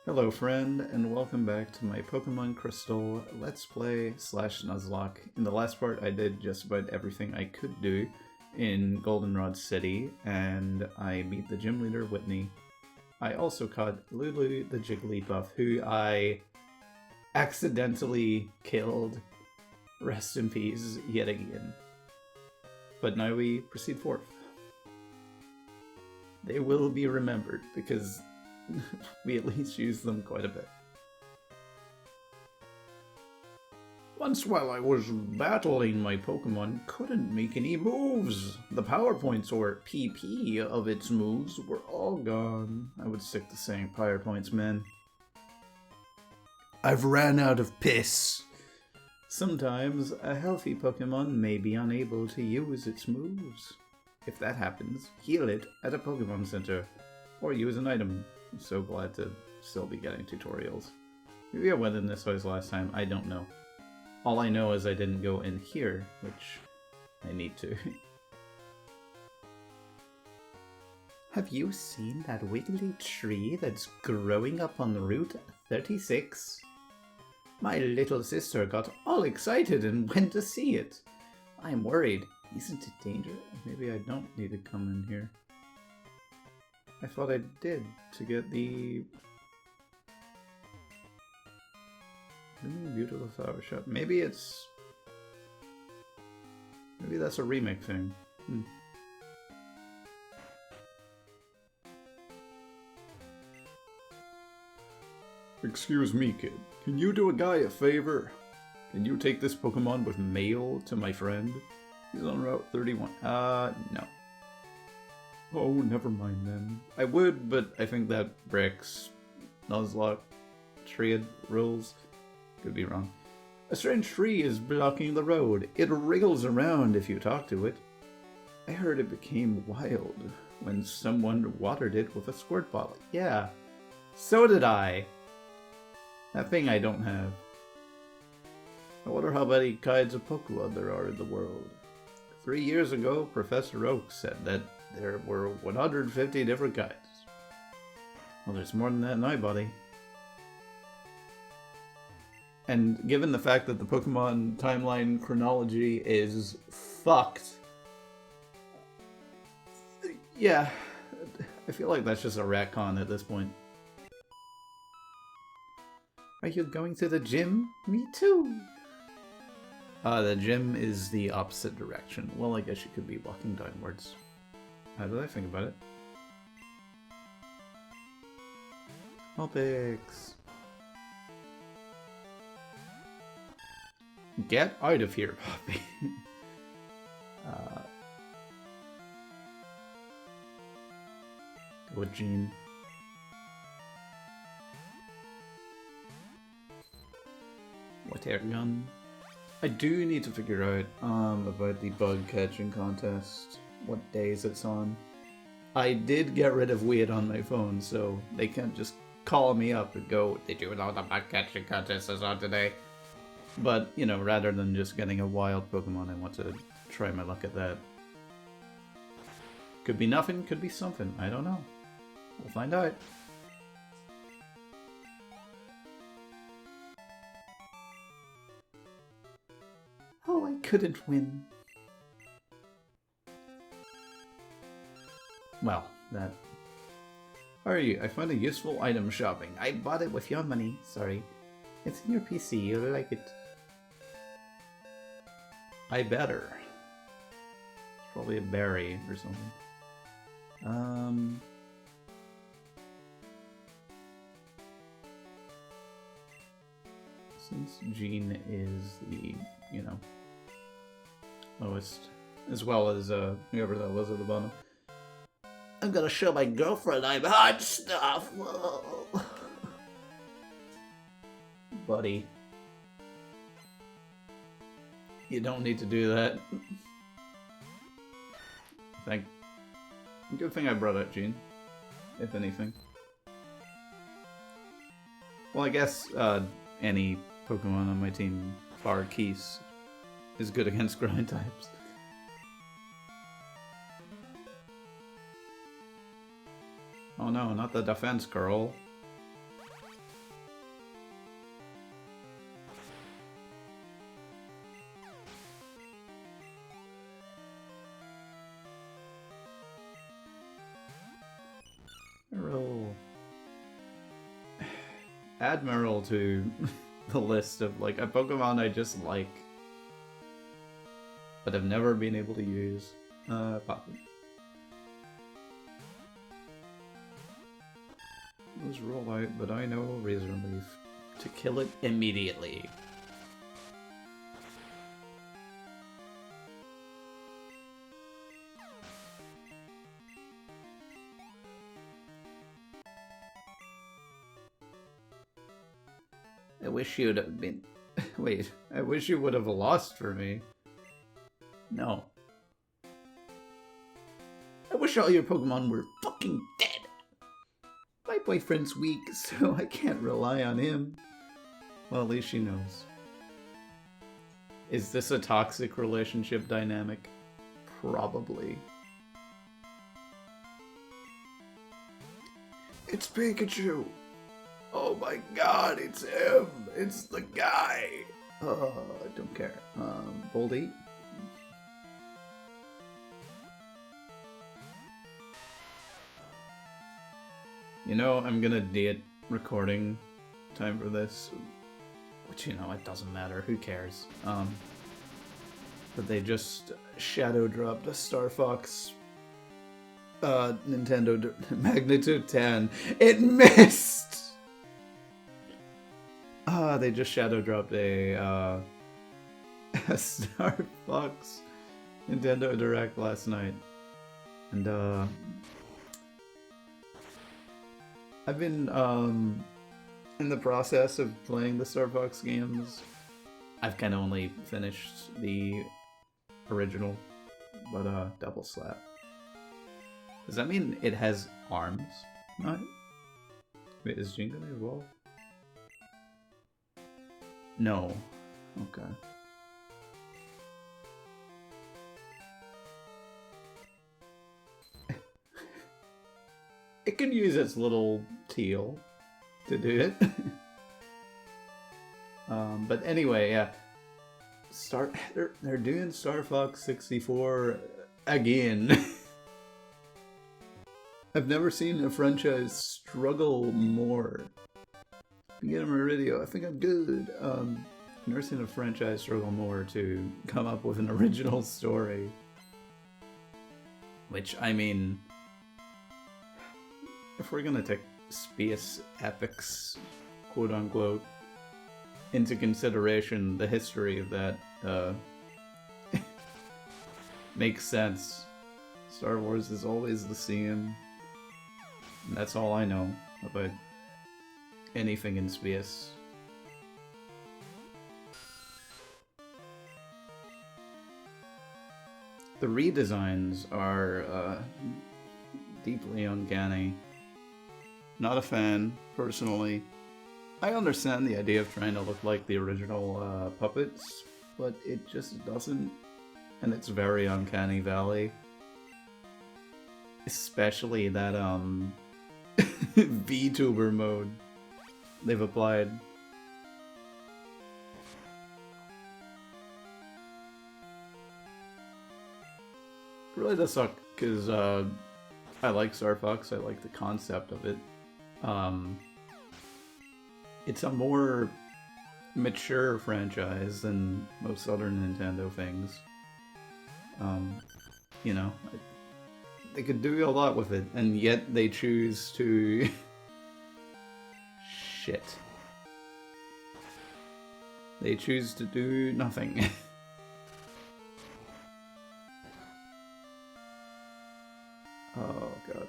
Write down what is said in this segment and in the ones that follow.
Hello friend, and welcome back to my Pokemon Crystal Let's Play slash Nuzlocke. In the last part I did just about everything I could do in Goldenrod City, and I beat the gym leader Whitney. I also caught Lulu the Jigglypuff, who I accidentally killed. Rest in peace yet again. But now we proceed forth. They will be remembered because we at least use them quite a bit. Once while I was battling, my Pokemon couldn't make any moves. The power points, or PP, of its moves were all gone. I would stick to saying power points, man. I've ran out of piss. Sometimes a healthy Pokemon may be unable to use its moves. If that happens, heal it at a Pokemon Center, or use an item. I'm so glad to still be getting tutorials. Maybe I went in this house last time, I don't know. All I know is I didn't go in here, which I need to. Have you seen that wiggly tree that's growing up on Route 36? My little sister got all excited and went to see it. I'm worried. Isn't it dangerous? Maybe I don't need to come in here. I thought I did to get the beautiful flower shop. Maybe that's a remake thing. Excuse me, kid. Can you do a guy a favor? Can you take this Pokemon with mail to my friend? He's on Route 31. No. Oh, never mind then. I would, but I think that breaks Nuzlocke triad rules. Could be wrong. A strange tree is blocking the road. It wriggles around if you talk to it. I heard it became wild when someone watered it with a squirt bottle. Yeah, so did I. That thing I don't have. I wonder how many kinds of Pokemon there are in the world. 3 years ago, Professor Oak said that there were 150 different kinds. Well, there's more than that now, buddy. And given the fact that the Pokemon timeline chronology is fucked, yeah, I feel like that's just a retcon at this point. Are you going to the gym? Me too! The gym is the opposite direction. Well, I guess you could be walking downwards. How did I think about it? Topics. Get out of here, Poppy. Go with Jean. What air gun? I do need to figure out about the bug catching contest. What days it's on. I did get rid of Weird on my phone, so they can't just call me up and go, "Did you know the bug catching contest is on today?" But, you know, rather than just getting a wild Pokemon, I want to try my luck at that. Could be nothing, could be something. I don't know. We'll find out. Oh, I couldn't win. Well, that... How are you? I found a useful item shopping. I bought it with your money. Sorry. It's in your PC. You'll like it. I better. It's probably a berry or something. Since Jean is the, you know, lowest, as well as whoever that was at the bottom. I'm gonna show my girlfriend I'm hot stuff. Whoa. Buddy. You don't need to do that. Good thing I brought up Jean, if anything. Well, I guess any Pokemon on my team, bar Keese, is good against ground types. Oh no, not the defense girl. Admiral... Admiral to the list of, like, a Pokemon I just like, but I've never been able to use. Poppy. It was roll out, but I know Razor Leaf to kill it immediately. I wish you'd have been... Wait, I wish you would have lost for me. No. I wish all your Pokemon were fucking dead. My boyfriend's weak, so I can't rely on him. Well, at least she knows. Is this a toxic relationship dynamic? Probably. It's Pikachu! Oh my god, it's him! It's the guy! Oh, I don't care. Bold 8? You know, I'm gonna date recording time for this. Which, you know, it doesn't matter. Who cares? But they just shadow dropped a Star Fox Nintendo Magnitude 10. It missed! They just shadow dropped a Star Fox Nintendo Direct last night. And, I've been, in the process of playing the Star Fox games. I've kind of only finished the original, but, Double Slap. Does that mean it has arms? Not? Wait, is Jin gonna evolve? No. Okay. It can use its little teal to do it. But anyway, yeah. They're doing Star Fox 64 again. I've never seen a franchise struggle more. Get him a radio. I think I'm good. I've never seen a franchise struggle more to come up with an original story. Which, I mean, if we're gonna take space epics, quote unquote, into consideration, the history of that makes sense. Star Wars is always the same. And that's all I know about anything in space. The redesigns are deeply uncanny. Not a fan, personally. I understand the idea of trying to look like the original puppets, but it just doesn't. And it's very uncanny valley. Especially that VTuber mode they've applied. It really does suck, because I like Star Fox, I like the concept of it. It's a more mature franchise than most other Nintendo things. You know, they could do a lot with it, and yet they choose to... Shit. They choose to do nothing. Oh god.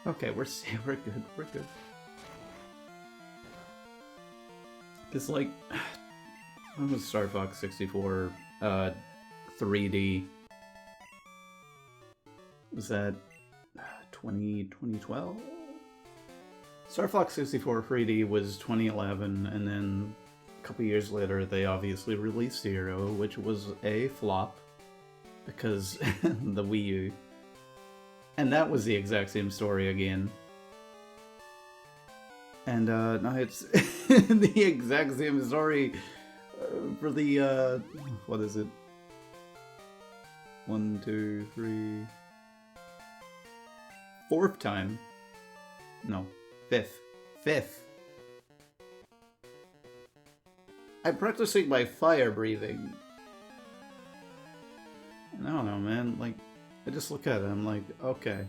Okay, we're good. We're good. Cause like, when was Star Fox 64 3D? Was that 2012? Star Fox 64 3D was 2011, and then a couple years later they obviously released Zero, which was a flop because the Wii U. And that was the exact same story again. And now it's the exact same story for the, what is it? 1, 2, 3... 4th time. No, 5th. 5th. I'm practicing my fire breathing. I don't know, man. Like, I just look at it, I'm like, okay.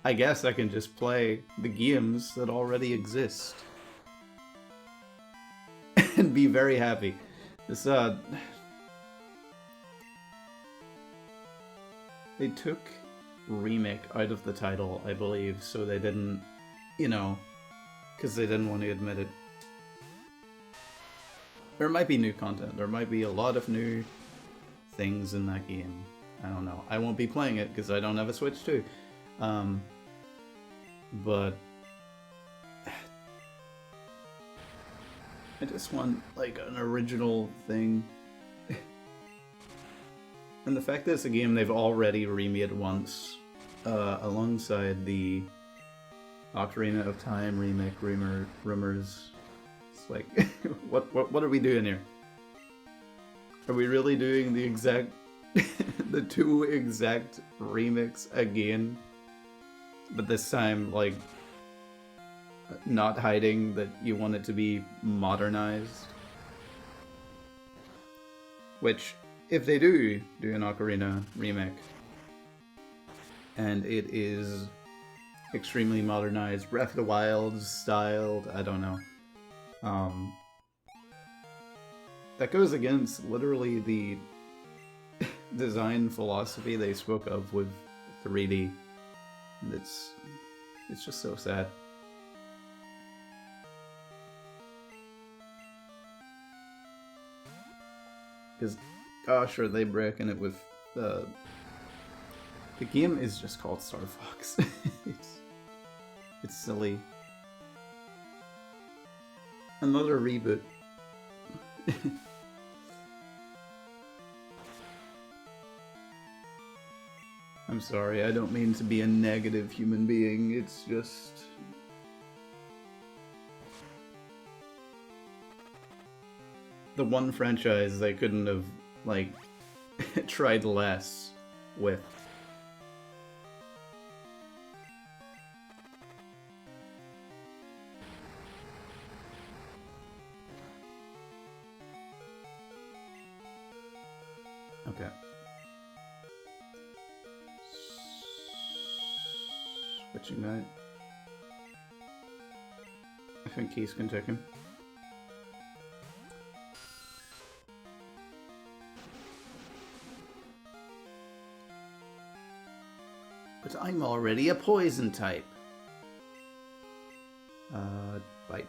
I guess I can just play the games that already exist. And be very happy. This, they took remake out of the title, I believe, so they didn't, you know, because they didn't want to admit it. There might be new content, there might be a lot of new things in that game. I don't know. I won't be playing it because I don't have a Switch too. But I just want like an original thing. And the fact that it's a game they've already remade once, alongside the Ocarina of Time remake rumors. It's like, what are we doing here? Are we really doing the exact, the 2 exact remakes again? But this time, like, not hiding that you want it to be modernized? Which, if they do an Ocarina remake, and it is extremely modernized, Breath of the Wild styled, I don't know, that goes against literally the design philosophy they spoke of with 3D. And it's just so sad. Because, gosh, are they breaking it with the game is just called Star Fox. It's silly. Another reboot. I'm sorry, I don't mean to be a negative human being, it's just... the one franchise they couldn't have, like, tried less with. Okay. Switching that. I think Keys can take him. But I'm already a poison type. Bite.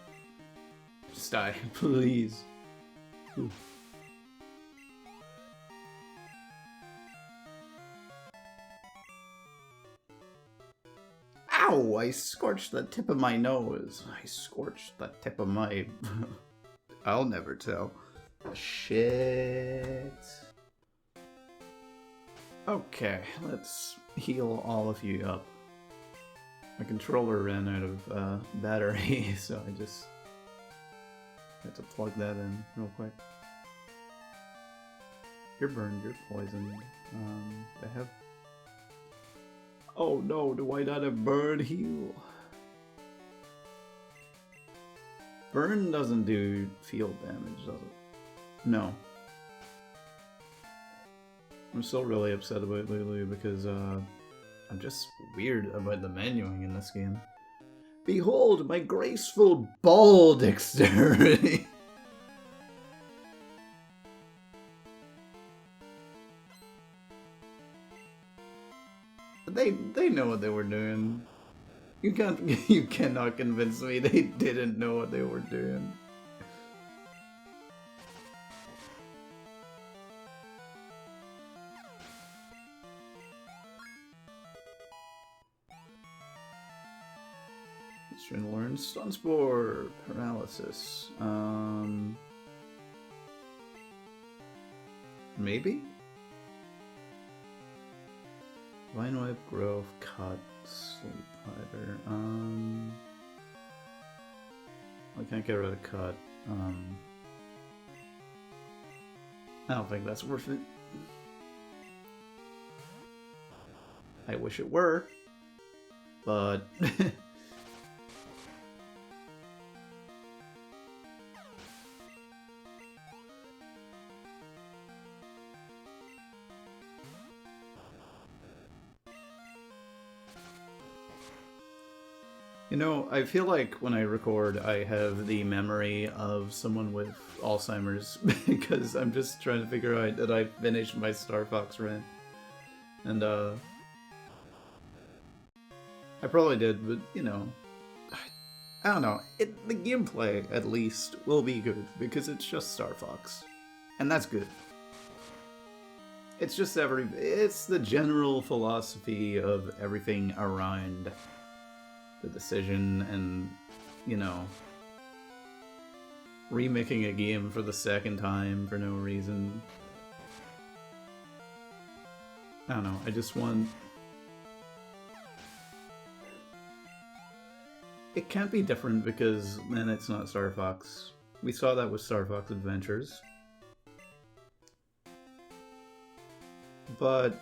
Just die, please. Ooh. Ow! I scorched the tip of my nose. I scorched the tip of my... I'll never tell. Shit. Okay, let's heal all of you up. My controller ran out of battery, so I just had to plug that in real quick. You're burned, you're poisoned. I have... Oh no, do I not have burn heal? Burn doesn't do field damage, does it? No. I'm still really upset about Lulu because I'm just weird about the menuing in this game. Behold my graceful ball dexterity! They know what they were doing. You cannot convince me they didn't know what they were doing. He's trying to learn Stun Spore, Paralysis. Maybe? Vine Whip, Growth, Cut, Sleep Hider. I can't get rid of Cut. I don't think that's worth it. I wish it were, but... You know, I feel like when I record, I have the memory of someone with Alzheimer's because I'm just trying to figure out that I finished my Star Fox run. And, I probably did, but, you know, I don't know. The gameplay, at least, will be good because it's just Star Fox. And that's good. It's just it's the general philosophy of everything around the decision and, you know, remaking a game for the second time for no reason. I don't know, I just want... It can't be different because, man, it's not Star Fox. We saw that with Star Fox Adventures. But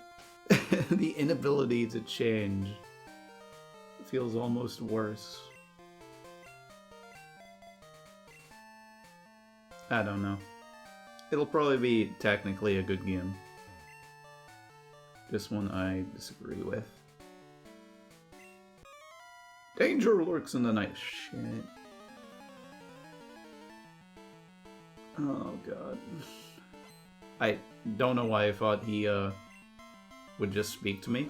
the inability to change feels almost worse. I don't know. It'll probably be technically a good game. This one I disagree with. Danger lurks in the night. Shit. Oh god. I don't know why I thought he would just speak to me.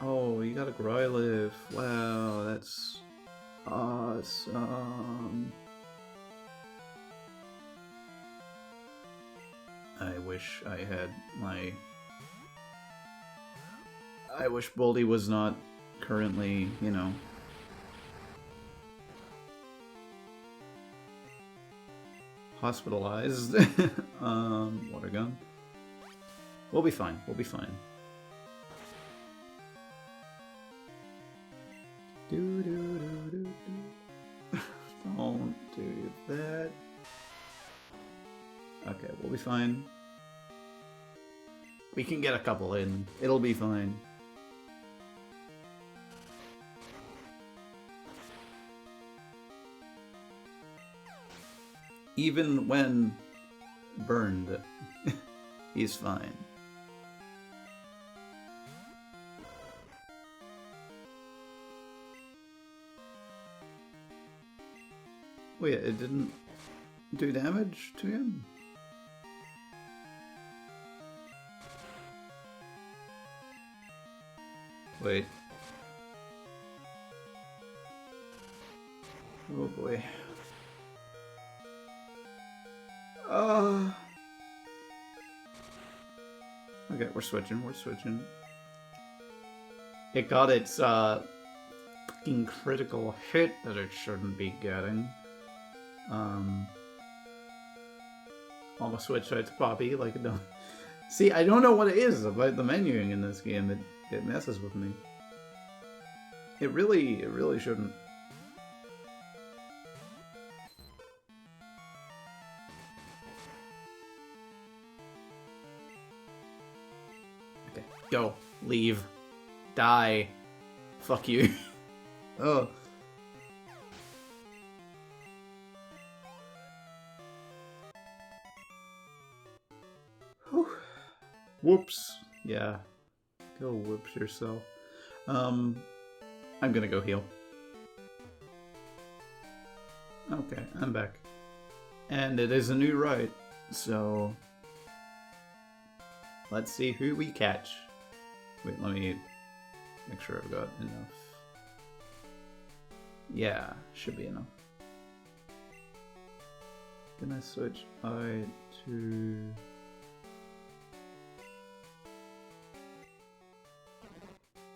Oh, you got a Growlithe. Wow, that's awesome. I wish I had my... I wish Boldy was not currently, you know... hospitalized. Water gun. We'll be fine, we'll be fine. Don't do that. Okay, we'll be fine. We can get a couple in. It'll be fine. Even when burned, he's fine. Wait, it didn't do damage to him? Wait. Oh boy. Okay, we're switching, we're switching. It got its fucking critical hit that it shouldn't be getting. Almost switched out to Poppy, like it don't... See, I don't know what it is about the menuing in this game. It messes with me. It really shouldn't. Okay, go. Leave. Die. Fuck you. Oh. Whew. Whoops. Yeah. Go whoops yourself. I'm gonna go heal. Okay, I'm back. And it is a new route, so... Let's see who we catch. Wait, let me make sure I've got enough. Yeah, should be enough. Can I switch out to...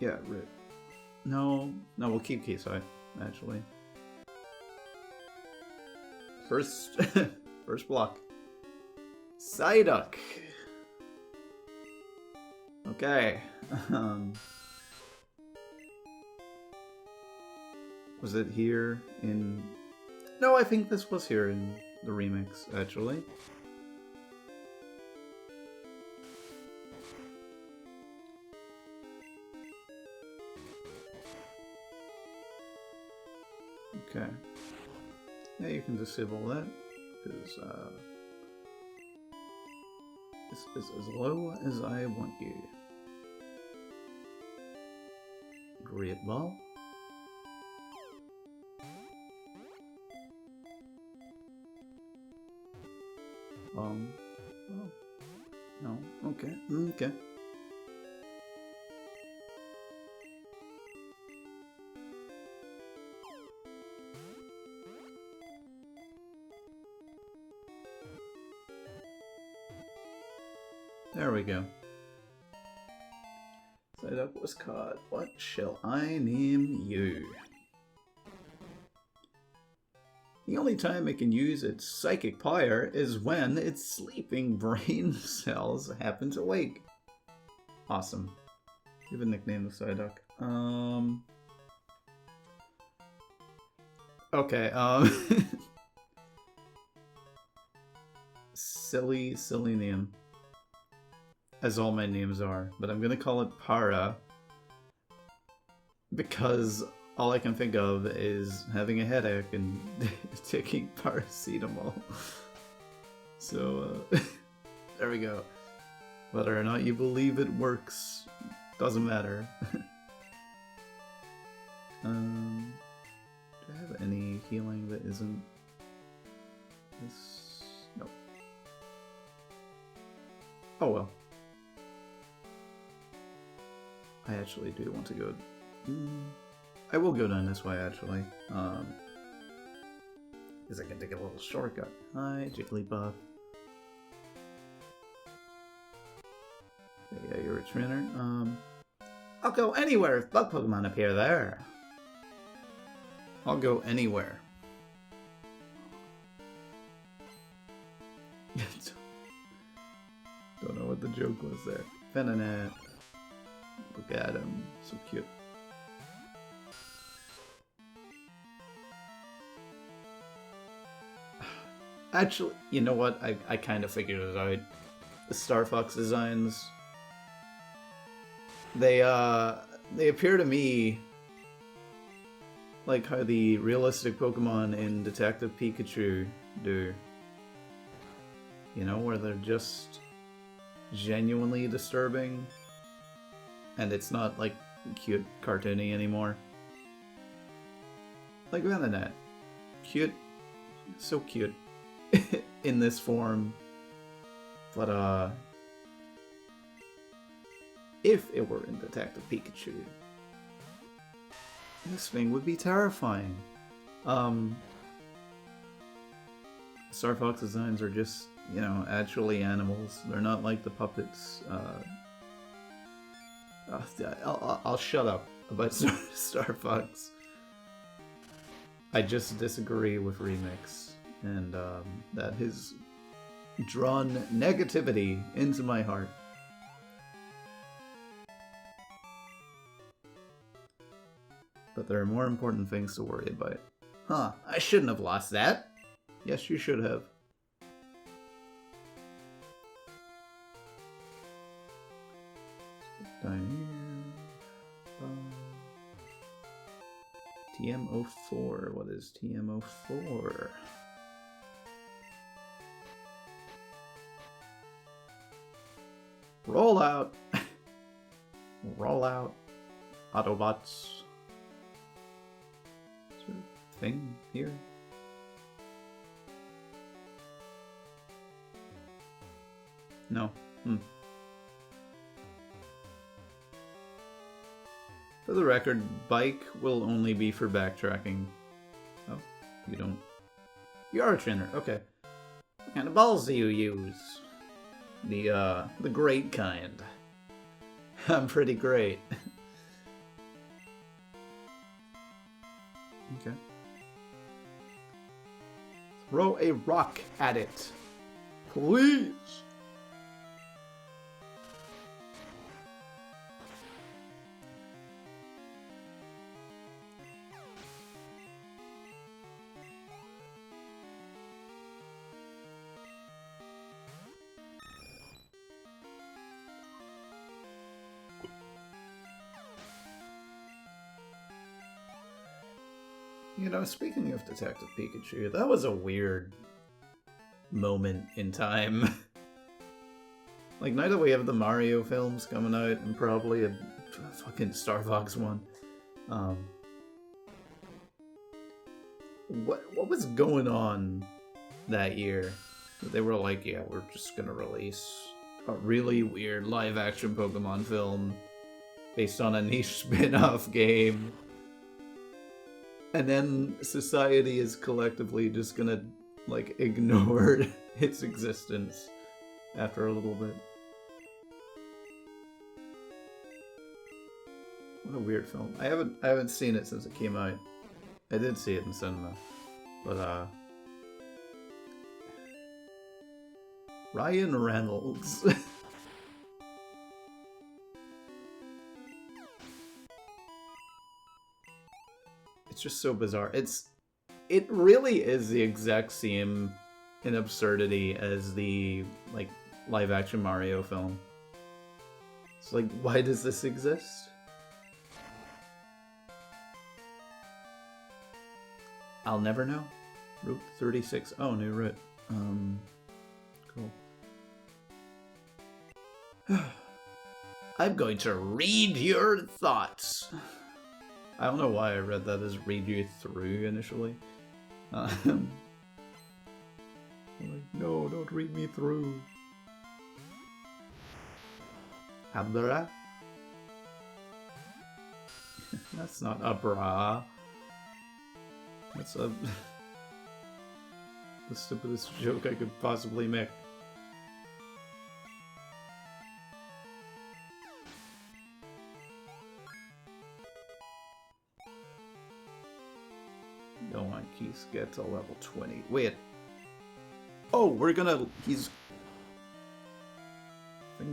Yeah, rip. No, we'll keep Keyside, actually. First, first block. Psyduck. Okay. Was it here in... No, I think this was here in the remix, actually. Okay. Yeah, you can disable that, because this is as low as I want you. Great ball. Oh, no, okay, okay. There we go. Psyduck was caught. What shall I name you? The only time it can use its psychic power is when its sleeping brain cells happen to wake. Awesome. Give a nickname to Psyduck. Okay, silly name. As all my names are, but I'm gonna call it Para because all I can think of is having a headache and taking paracetamol. So, there we go. Whether or not you believe it works, doesn't matter. Do I have any healing that isn't this? Nope. Oh well. I actually do want to go... I will go down this way, actually. Because I can take a little shortcut. Hi, Jigglypuff. Okay, yeah, you're a trainer. I'll go anywhere if bug Pokemon appear there. I'll go anywhere. Don't know what the joke was there. Venonat. Look at him, so cute. Actually, you know what? I kind of figured it out. The Star Fox designs, they appear to me like how the realistic Pokemon in Detective Pikachu do. You know, where they're just genuinely disturbing. And it's not, like, cute cartoony anymore. Like Venonat. Cute. So cute. In this form. But, if it were in Detective Pikachu, this thing would be terrifying. Star Fox designs are just, you know, actually animals. They're not like the puppets, I'll shut up about Star Fox. I just disagree with Remix, and that has drawn negativity into my heart. But there are more important things to worry about. Huh, I shouldn't have lost that. Yes, you should have. Down here. TM04. What is TM04? Roll out. Roll out. Autobots. Is there a thing here? No. For the record, bike will only be for backtracking. Oh, you don't. You are a trainer, okay. What kind of balls do you use? The great kind. I'm pretty great. Okay. Throw a rock at it. Please! You know, speaking of Detective Pikachu, that was a weird moment in time. Like, now that we have the Mario films coming out, and probably a fucking Star Fox one, what was going on that year? They were like, yeah, we're just gonna release a really weird live-action Pokemon film based on a niche spin-off game. And then society is collectively just gonna, like, ignore its existence after a little bit. What a weird film. I haven't seen it since it came out. I did see it in cinema. But Ryan Reynolds. It's just so bizarre. It really is the exact same in absurdity as the, like, live action Mario film. It's like, why does this exist? I'll never know. Route 36. Oh, new route. Cool. I'm going to read your thoughts. I don't know why I read that as read you through initially. Like, no, don't read me through. Abra? That's not a bra. That's the stupidest joke I could possibly make. Don't want Keith get to level 20. Wait. Oh, we're gonna... Things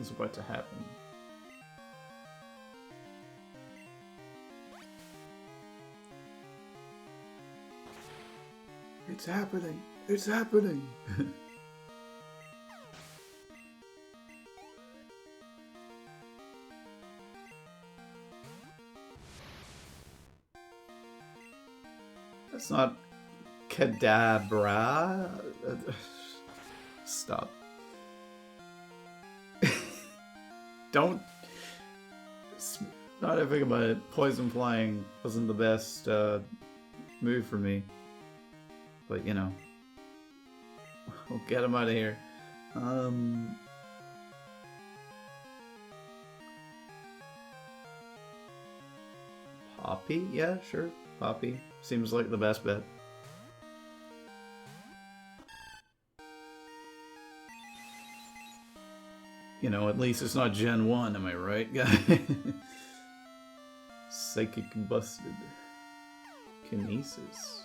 about to happen. It's happening! It's happening! That's not Kadabra. Stop. Don't. Not even about it. Poison flying wasn't the best move for me. But, you know. We'll get him out of here. Poppy? Yeah, sure. Poppy. Seems like the best bet. You know, at least it's not Gen 1, am I right, guy? Psychic busted. Kinesis.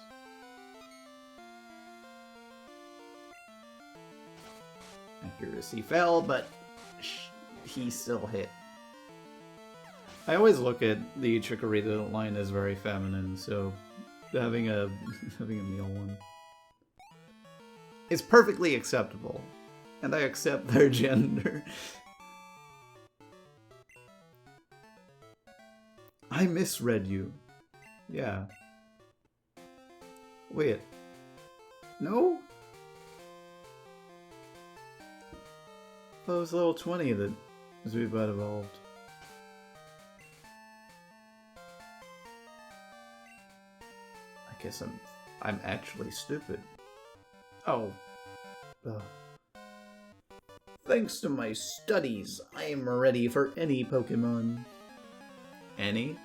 Accuracy fell, but he still hit. I always look at the Chikorita line as very feminine, so having a male one is perfectly acceptable, and I accept their gender. I misread you. Yeah. Wait. No? I thought it was level 20 that was about evolved. I guess I'm actually stupid. Oh. Thanks to my studies, I am ready for any Pokemon. Any?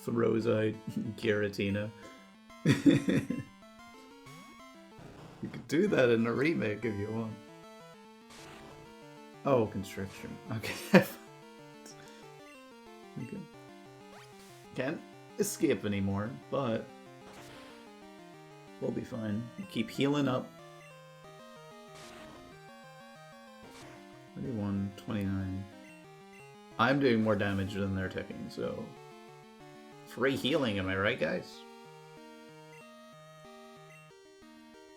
Throwside, Giratina. You could do that in a remake if you want. Oh, Constriction. Okay. Okay. Can't escape anymore, but we'll be fine. Keep healing up. 31, 29. I'm doing more damage than they're taking, so... Free healing, am I right, guys?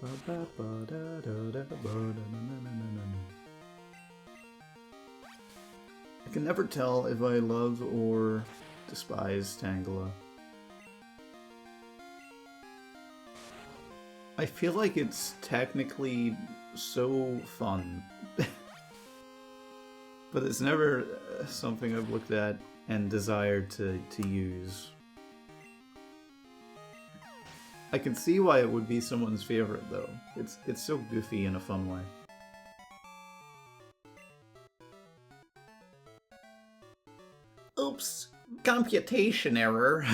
I can never tell if I love or despise Tangela. I feel like it's technically so fun, but it's never something I've looked at and desired to use. I can see why it would be someone's favorite though. It's so goofy in a fun way. Oops, computation error.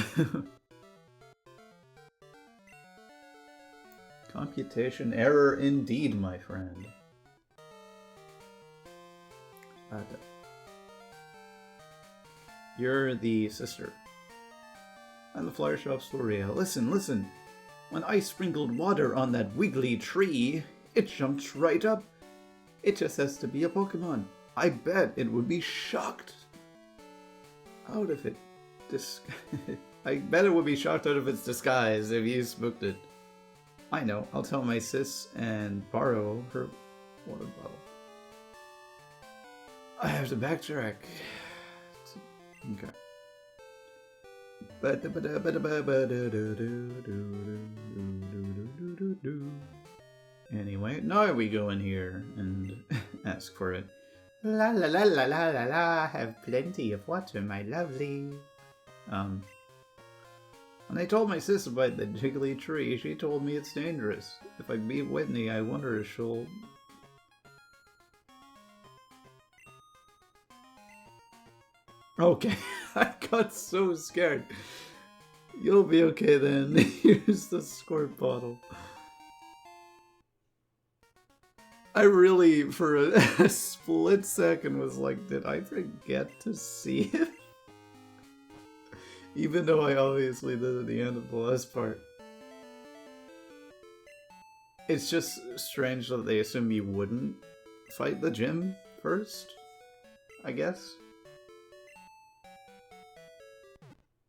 Computation error indeed, my friend. You're the sister. And the flower shop story. Listen, listen. When I sprinkled water on that wiggly tree, it jumped right up. It just has to be a Pokemon. I bet it would be shocked out of it. I bet it would be shocked out of its disguise if you spooked it. I know, I'll tell my sis and borrow her water bottle. I have to backtrack. Okay. Anyway, now we go in here and ask for it. La la la la la la la, have plenty of water, my lovely. When I told my sis about the jiggly tree, she told me it's dangerous. If I beat Whitney, I wonder if she'll... Okay, I got so scared. You'll be okay then. Here's the squirt bottle. I really, for a split second, was like, did I forget to see it? Even though I obviously did at the end of the last part. It's just strange that they assume you wouldn't fight the gym first, I guess.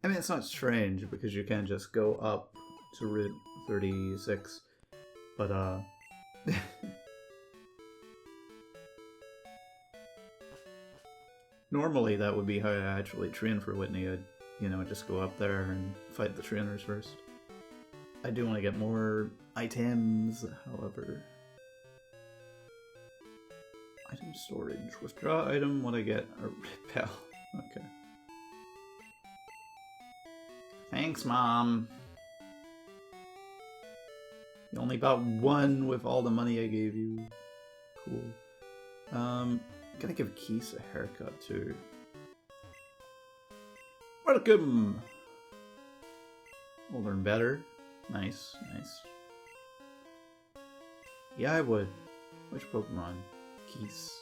I mean, it's not strange because you can just go up to Route 36, but normally that would be how I actually train for Whitney. I'd, you know, just go up there and fight the trainers first. I do want to get more items, however. Item storage. Withdraw item when I get a repel. Okay. Thanks, Mom. You only bought one with all the money I gave you. Cool. Gotta give Keith a haircut too. Welcome! We'll learn better. Nice, nice. Yeah, I would. Which Pokemon? Keith.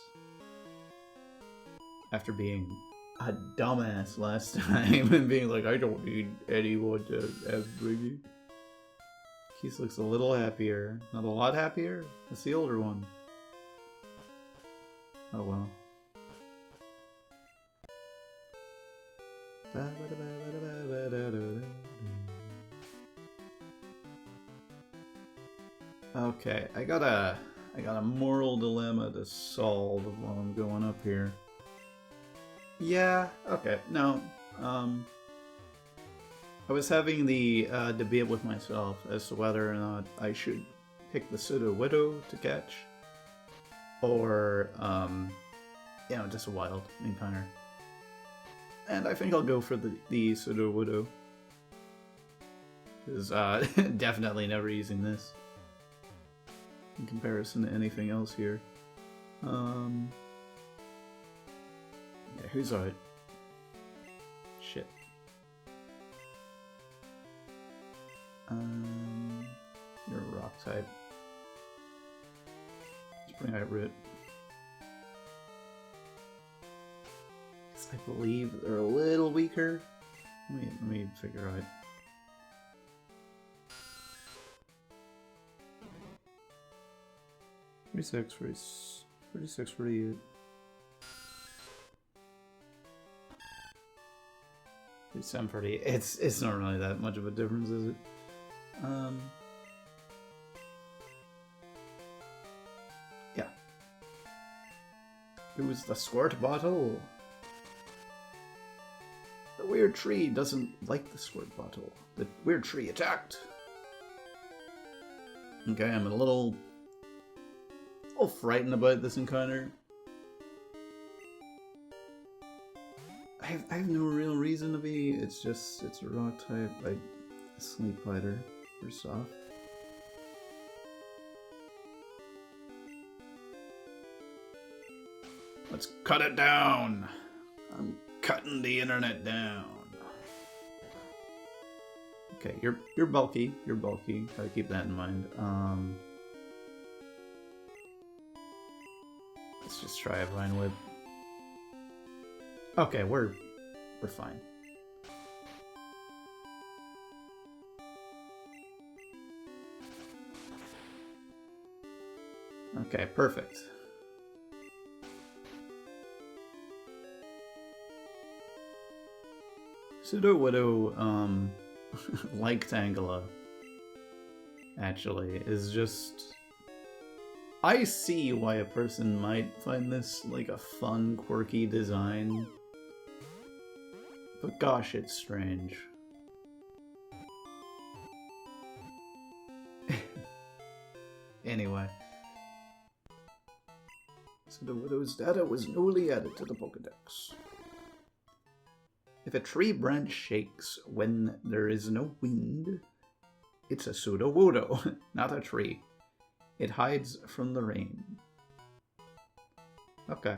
After being a dumbass last time and being like, I don't need anyone to have Biggie. Keith looks a little happier. Not a lot happier? That's the older one. Oh well. Okay, I got a moral dilemma to solve while I'm going up here. Yeah, okay, no. I was having the debate with myself as to whether or not I should pick the Pseudo Widow to catch, or, you know, just a wild encounter. And I think I'll go for the Pseudo Widow. Because, definitely never using this in comparison to anything else here. Yeah, who's out? Shit. You're a rock type. Let's bring out Root. I believe they're a little weaker. Let me figure out. $36, $36, $48. $37, it's not really that much of a difference, is it? Yeah. It was the squirt bottle. We weird tree doesn't like the squirt bottle. The weird tree attacked. Okay, I'm a little frightened about this encounter. I have no real reason to be. It's a rock type, like a sleep fighter, first off. Let's cut it down. I'm cutting the internet down. Okay, you're bulky. You're bulky. Gotta keep that in mind. Let's just try a Vine Whip. Okay, we're fine. Okay, perfect. Pseudo-Widow, like Tangela, actually, is just... I see why a person might find this, like, a fun, quirky design. But gosh, it's strange. Anyway. Pseudo-Widow's data was newly added to the Pokédex. If a tree branch shakes when there is no wind, it's a Pseudo-Widow, not a tree. It hides from the rain. Okay.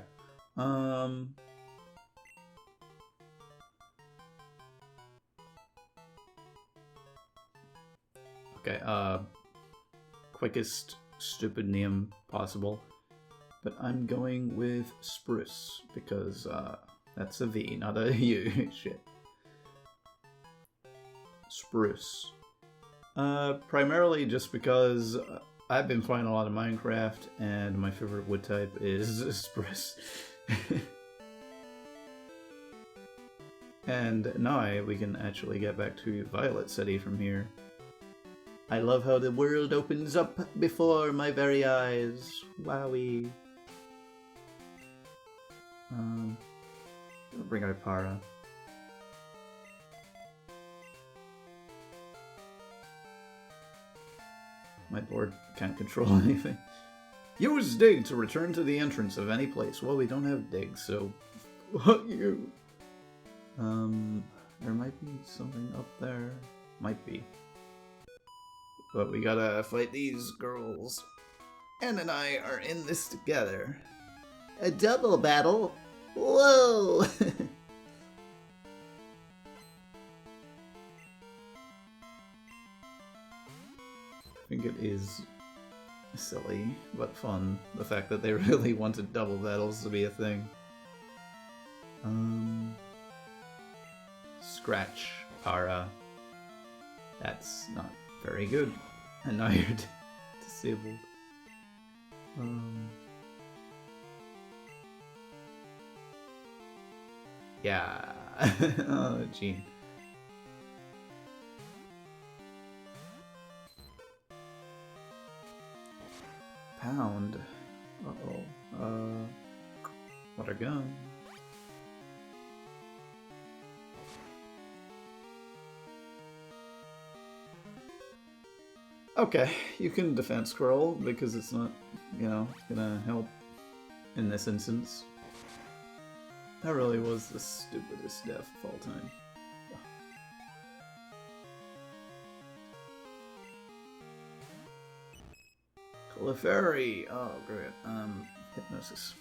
Okay, quickest stupid name possible. But I'm going with Spruce, because, that's a V, not a U. Shit. Spruce. Primarily just because I've been playing a lot of Minecraft, and my favorite wood type is Spruce. And now we can actually get back to Violet City from here. I love how the world opens up before my very eyes. Wowie. I'll bring out Para. My board can't control anything. Use dig to return to the entrance of any place. Well, we don't have dig, so fuck you. There might be something up there. Might be. But we gotta fight these girls. Anne and I are in this together. A double battle? Whoa! I think it is silly, but fun, the fact that they really wanted double battles to be a thing. Scratch, Para. That's not very good. And now you're disabled. Yeah. Oh, Gene. Pound. Uh-oh. Water gun. Okay, you can defense scroll because it's not, you know, gonna help in this instance. That really was the stupidest death of all time. Clefairy! Oh, great. Hypnosis.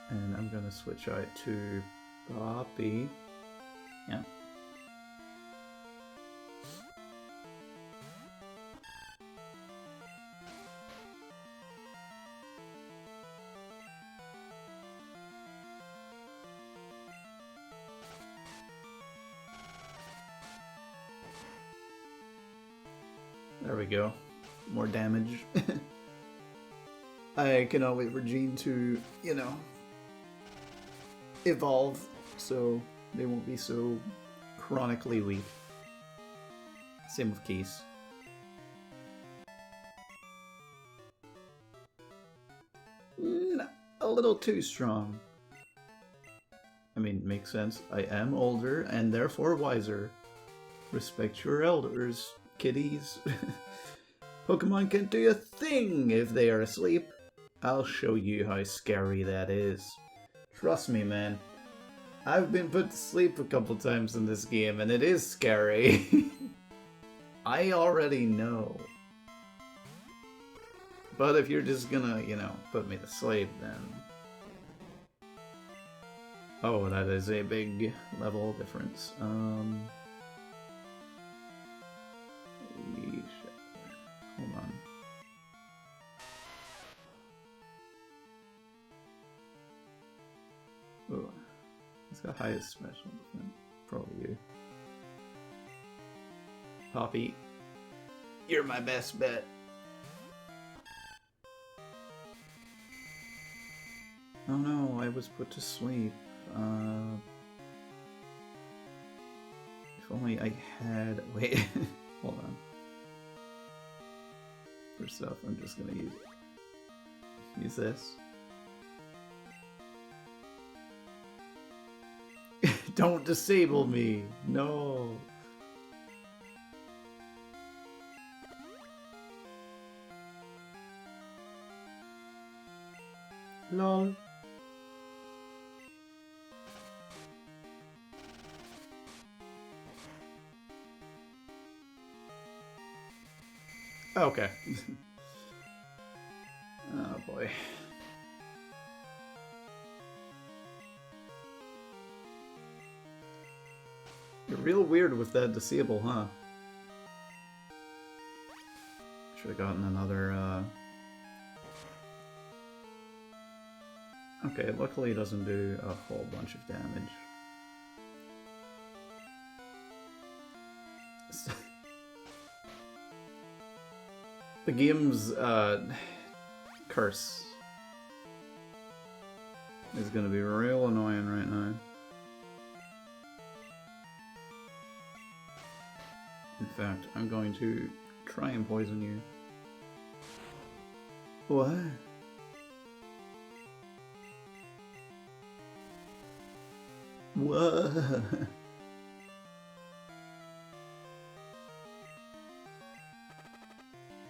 And I'm gonna switch out to Poppy. Yeah. There we go. More damage. I cannot wait for Gene to, you know, evolve so they won't be so chronically weak. Same with Keys. little too strong. I mean, makes sense. I am older and therefore wiser. Respect your elders, kiddies. Pokemon can't do a thing if they are asleep. I'll show you how scary that is. Trust me, man. I've been put to sleep a couple times in this game, and it is scary. I already know. But if you're just gonna, you know, put me to sleep, then... Oh, that is a big level difference. Hold on. Oh, it's got highest special defense. Probably you. Poppy, you're my best bet. Oh no, I was put to sleep. If only I had... Wait, hold on. First off, I'm just gonna use this. Don't disable me! No! Lol. Okay. Oh boy. You're real weird with that disable, huh? Should have gotten another, Okay, luckily it doesn't do a whole bunch of damage. The game's curse is gonna be real annoying right now. In fact, I'm going to try and poison you. What? What?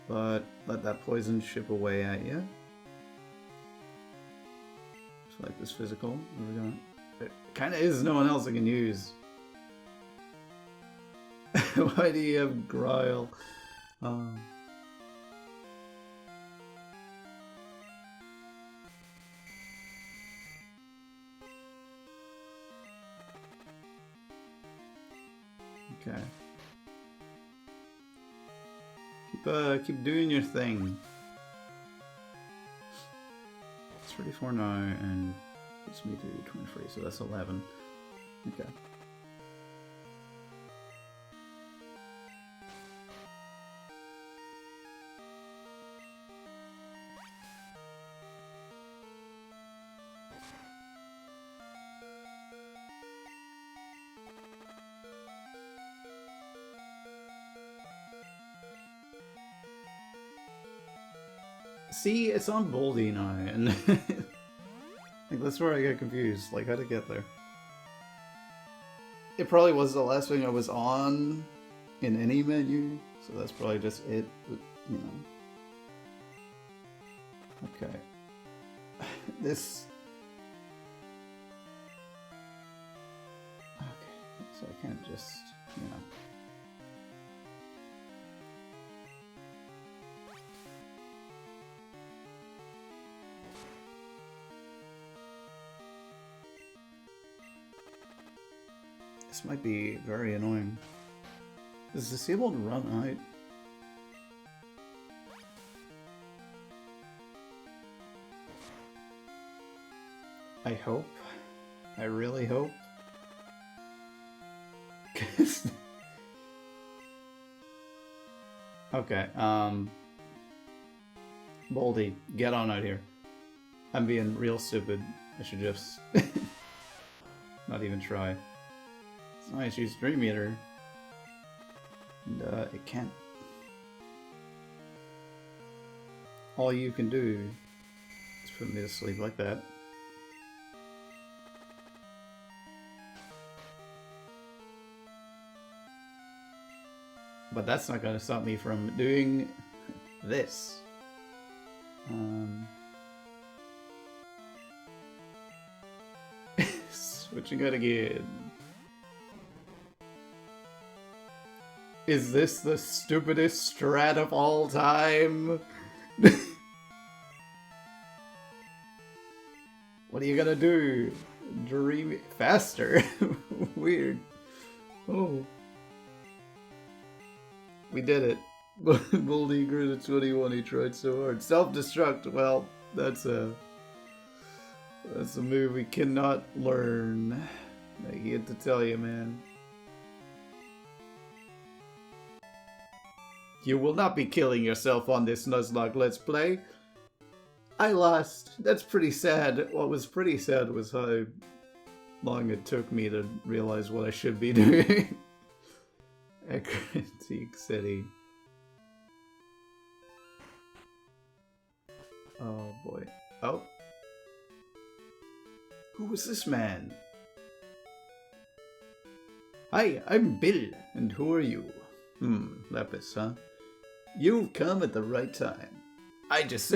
But let that poison chip away at you. Just like this physical. There kind of is no one else I can use. Why do you have Grile? Okay. Keep doing your thing. It's 34 now, and it's me to 23, so that's 11. Okay. See, it's on Boldy now, and like that's where I get confused, like how to get there. It probably was the last thing I was on in any menu, so that's probably just it, but, you know. Okay. This... Okay, so I can't just, you know. This might be very annoying. Does disabled run out? I hope. I really hope. Okay, Boldy, get on out here. I'm being real stupid. I should just not even try. It's nice, use Dream Eater. And it can't. All you can do is put me to sleep like that. But that's not gonna stop me from doing this. Switching it again. Is this the stupidest strat of all time? What are you gonna do? Dream faster? Weird. Oh. We did it. Baldy grew to 21, he tried so hard. Self-destruct, well, that's a move we cannot learn. I hate to tell you, man. You will not be killing yourself on this Nuzlocke Let's Play. I lost. That's pretty sad. What was pretty sad was how long it took me to realize what I should be doing. Ecruteak City. Oh boy. Oh. Who is this man? Hi, I'm Bill, and who are you? Lepus, huh? You've come at the right time. I just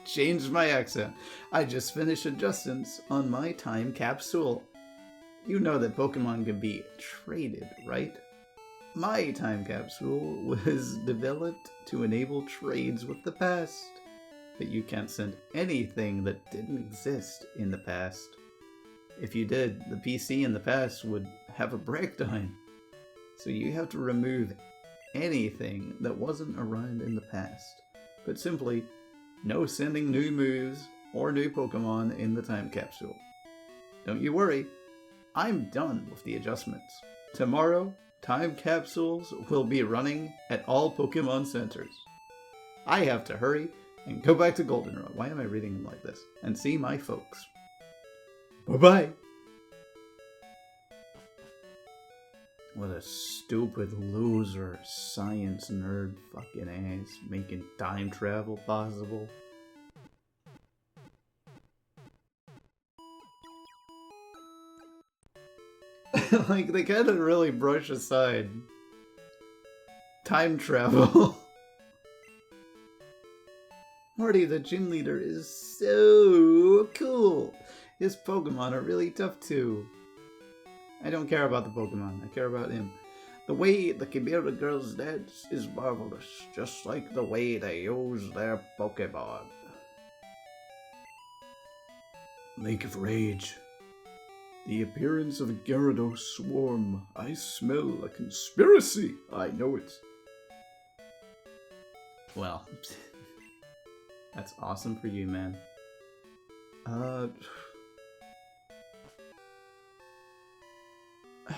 changed my accent. I just finished adjustments on my time capsule. You know that Pokemon can be traded, right? My time capsule was developed to enable trades with the past. But you can't send anything that didn't exist in the past. If you did, the PC in the past would have a breakdown. So you have to remove anything that wasn't around in the past. But simply, no sending new moves or new Pokemon in the time capsule. Don't you worry, I'm done with the adjustments. Tomorrow, time capsules will be running at all Pokemon centers. I have to hurry and go back to Goldenrod. Why am I reading them like this? And see my folks. Bye-bye! What a stupid loser science nerd fucking ass making time travel possible. Like, they kind of really brush aside time travel. Morty, the gym leader, is so cool. His Pokemon are really tough too. I don't care about the Pokemon, I care about him. The way the Chimera girls dance is marvelous, just like the way they use their Pokemon. Lake of Rage. The appearance of a Gyarados swarm. I smell a conspiracy. I know it. Well, that's awesome for you, man.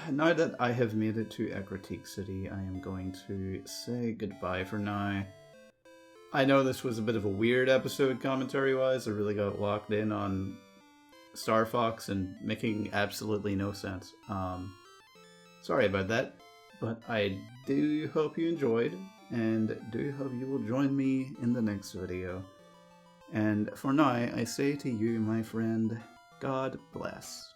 Now that I have made it to Ecruteak City, I am going to say goodbye for now. I know this was a bit of a weird episode commentary-wise. I really got locked in on Star Fox and making absolutely no sense. Sorry about that, but I do hope you enjoyed, and do hope you will join me in the next video. And for now, I say to you, my friend, God bless.